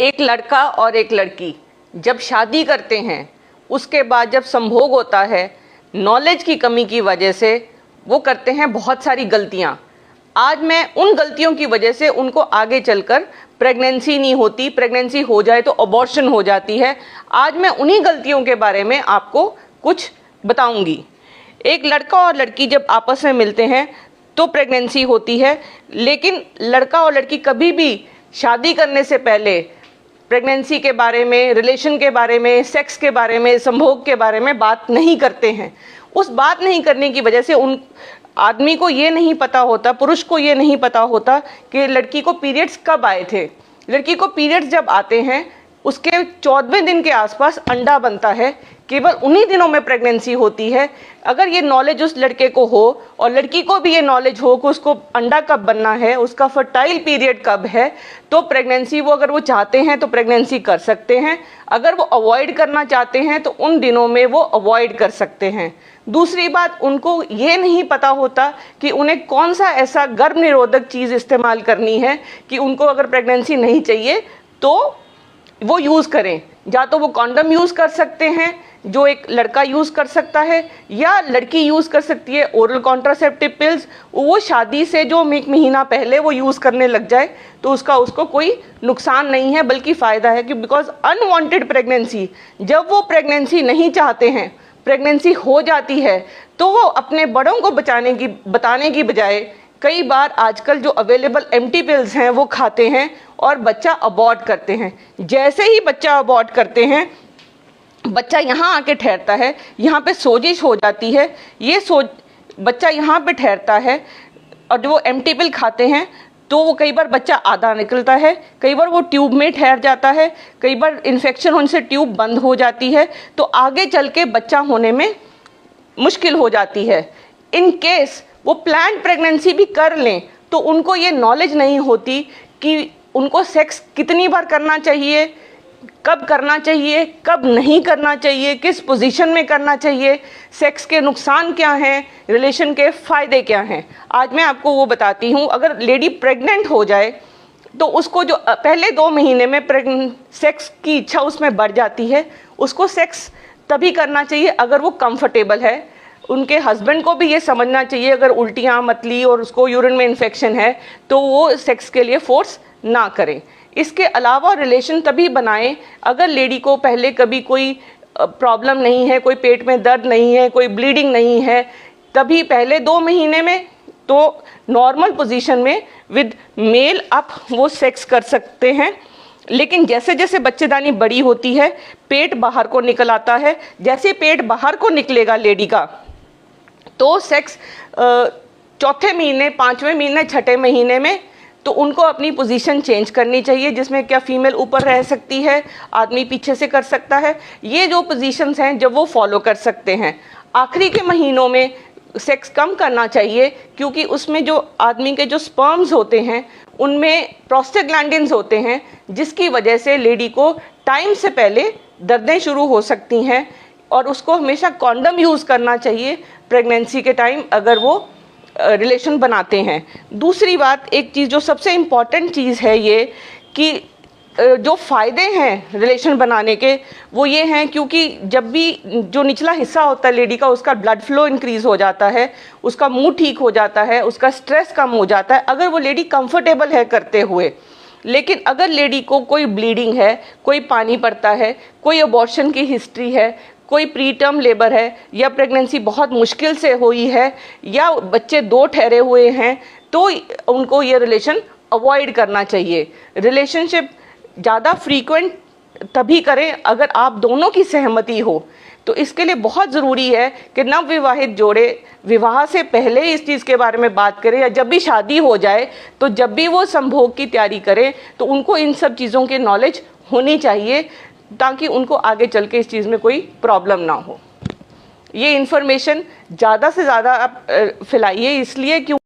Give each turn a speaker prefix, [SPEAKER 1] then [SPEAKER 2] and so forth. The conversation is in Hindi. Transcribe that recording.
[SPEAKER 1] एक लड़का और एक लड़की जब शादी करते हैं, उसके बाद जब संभोग होता है, नॉलेज की कमी की वजह से वो करते हैं बहुत सारी गलतियां। आज मैं उन गलतियों की वजह से उनको आगे चलकर प्रेगनेंसी नहीं होती, प्रेगनेंसी हो जाए तो अबॉर्शन हो जाती है। आज मैं उन्हीं गलतियों के बारे में आपको कुछ बताऊंगी। एक लड़का और लड़की जब आपस में मिलते हैं तो प्रेगनेंसी होती है, लेकिन लड़का और लड़की कभी भी शादी करने से पहले प्रेगनेंसी के बारे में, रिलेशन के बारे में, सेक्स के बारे में, संभोग के बारे में बात नहीं करते हैं। उस बात नहीं करने की वजह से उन आदमी को ये नहीं पता होता, पुरुष को ये नहीं पता होता कि लड़की को पीरियड्स कब आए थे। लड़की को पीरियड्स जब आते हैं उसके 14वें दिन के आसपास अंडा बनता है, केवल उन्हीं दिनों में प्रेगनेंसी होती है। अगर ये नॉलेज उस लड़के को हो और लड़की को भी ये नॉलेज हो कि उसको अंडा कब बनना है, उसका फर्टाइल पीरियड कब है, तो प्रेगनेंसी वो अगर वो चाहते हैं तो प्रेगनेंसी कर सकते हैं। अगर वो अवॉइड करना चाहते हैं तो उन दिनों में वो अवॉइड कर सकते हैं। दूसरी बात, उनको ये नहीं पता होता कि उन्हें कौन सा ऐसा गर्भ निरोधक चीज़ इस्तेमाल करनी है कि उनको अगर प्रेगनेंसी नहीं चाहिए तो वो यूज़ करें। या तो वो कॉन्डम यूज़ कर सकते हैं जो एक लड़का यूज़ कर सकता है, या लड़की यूज़ कर सकती है ओरल कॉन्ट्रासेप्टिव पिल्स। वो शादी से जो एक महीना पहले वो यूज़ करने लग जाए तो उसको कोई नुकसान नहीं है, बल्कि फ़ायदा है। कि बिकॉज अनवांटेड प्रेगनेंसी, जब वो प्रेगनेंसी नहीं चाहते हैं, प्रेगनेंसी हो जाती है, तो वो अपने बड़ों को बताने की बजाय कई बार आजकल जो अवेलेबल एम्प्टी पिल्स हैं वो खाते हैं और बच्चा अबॉर्ट करते हैं। जैसे ही बच्चा अबॉर्ट करते हैं, बच्चा यहाँ आके ठहरता है, यहाँ पे सोजिश हो जाती है, बच्चा यहाँ पे ठहरता है। और जो वो एम्प्टी पिल खाते हैं तो वो कई बार बच्चा आधा निकलता है, कई बार वो ट्यूब में ठहर जाता है, कई बार इन्फेक्शन होने से ट्यूब बंद हो जाती है, तो आगे चल के बच्चा होने में मुश्किल हो जाती है। इन केस वो प्लान्ड प्रेगनेंसी भी कर लें तो उनको ये नॉलेज नहीं होती कि उनको सेक्स कितनी बार करना चाहिए, कब करना चाहिए, कब नहीं करना चाहिए, किस पोजीशन में करना चाहिए, सेक्स के नुकसान क्या हैं, रिलेशन के फ़ायदे क्या हैं। आज मैं आपको वो बताती हूँ। अगर लेडी प्रेग्नेंट हो जाए तो उसको जो पहले 2 महीने में सेक्स की इच्छा उसमें बढ़ जाती है, उसको सेक्स तभी करना चाहिए अगर वो कंफर्टेबल है। उनके हस्बैंड को भी ये समझना चाहिए अगर उल्टियाँ, मतली और उसको यूरिन में इन्फेक्शन है तो वो सेक्स के लिए फोर्स ना करें। इसके अलावा रिलेशन तभी बनाएं अगर लेडी को पहले कभी कोई प्रॉब्लम नहीं है, कोई पेट में दर्द नहीं है, कोई ब्लीडिंग नहीं है। तभी पहले 2 महीने में तो नॉर्मल पोजीशन में विद मेल आप वो सेक्स कर सकते हैं। लेकिन जैसे जैसे बच्चेदानी बड़ी होती है, पेट बाहर को निकल आता है। जैसे पेट बाहर को निकलेगा लेडी का, तो सेक्स 4थे महीने, 5वें महीने, 6ठे महीने में तो उनको अपनी पोजीशन चेंज करनी चाहिए, जिसमें क्या फीमेल ऊपर रह सकती है, आदमी पीछे से कर सकता है। ये जो पोजीशंस हैं जब वो फॉलो कर सकते हैं। आखिरी के महीनों में सेक्स कम करना चाहिए क्योंकि उसमें जो आदमी के जो स्पर्म्स होते हैं उनमें प्रोस्टाग्लैंडिन्स होते हैं, जिसकी वजह से लेडी को टाइम से पहले दर्दें शुरू हो सकती हैं। और उसको हमेशा कॉन्डम यूज़ करना चाहिए प्रेगनेंसी के टाइम अगर वो रिलेशन बनाते हैं। दूसरी बात, एक चीज़ जो सबसे इम्पॉर्टेंट चीज़ है ये कि जो फ़ायदे हैं रिलेशन बनाने के वो ये हैं, क्योंकि जब भी जो निचला हिस्सा होता है लेडी का, उसका ब्लड फ्लो इंक्रीज़ हो जाता है, उसका मूड ठीक हो जाता है, उसका स्ट्रेस कम हो जाता है अगर वो लेडी कंफर्टेबल है करते हुए। लेकिन अगर लेडी को कोई ब्लीडिंग है, कोई पानी पड़ता है, कोई अबॉर्शन की हिस्ट्री है, कोई प्री टर्म लेबर है, या प्रेगनेंसी बहुत मुश्किल से हुई है, या बच्चे 2 ठहरे हुए हैं, तो उनको ये रिलेशन अवॉइड करना चाहिए। रिलेशनशिप ज़्यादा फ्रीक्वेंट तभी करें अगर आप दोनों की सहमति हो। तो इसके लिए बहुत ज़रूरी है कि नवविवाहित जोड़े विवाह से पहले इस चीज़ के बारे में बात करें, या जब भी शादी हो जाए तो जब भी वो संभोग की तैयारी करें तो उनको इन सब चीज़ों की नॉलेज होनी चाहिए ताकि उनको आगे चल के इस चीज़ में कोई प्रॉब्लम ना हो। ये इन्फॉर्मेशन ज़्यादा से ज़्यादा आप फैलाइए, इसलिए क्यों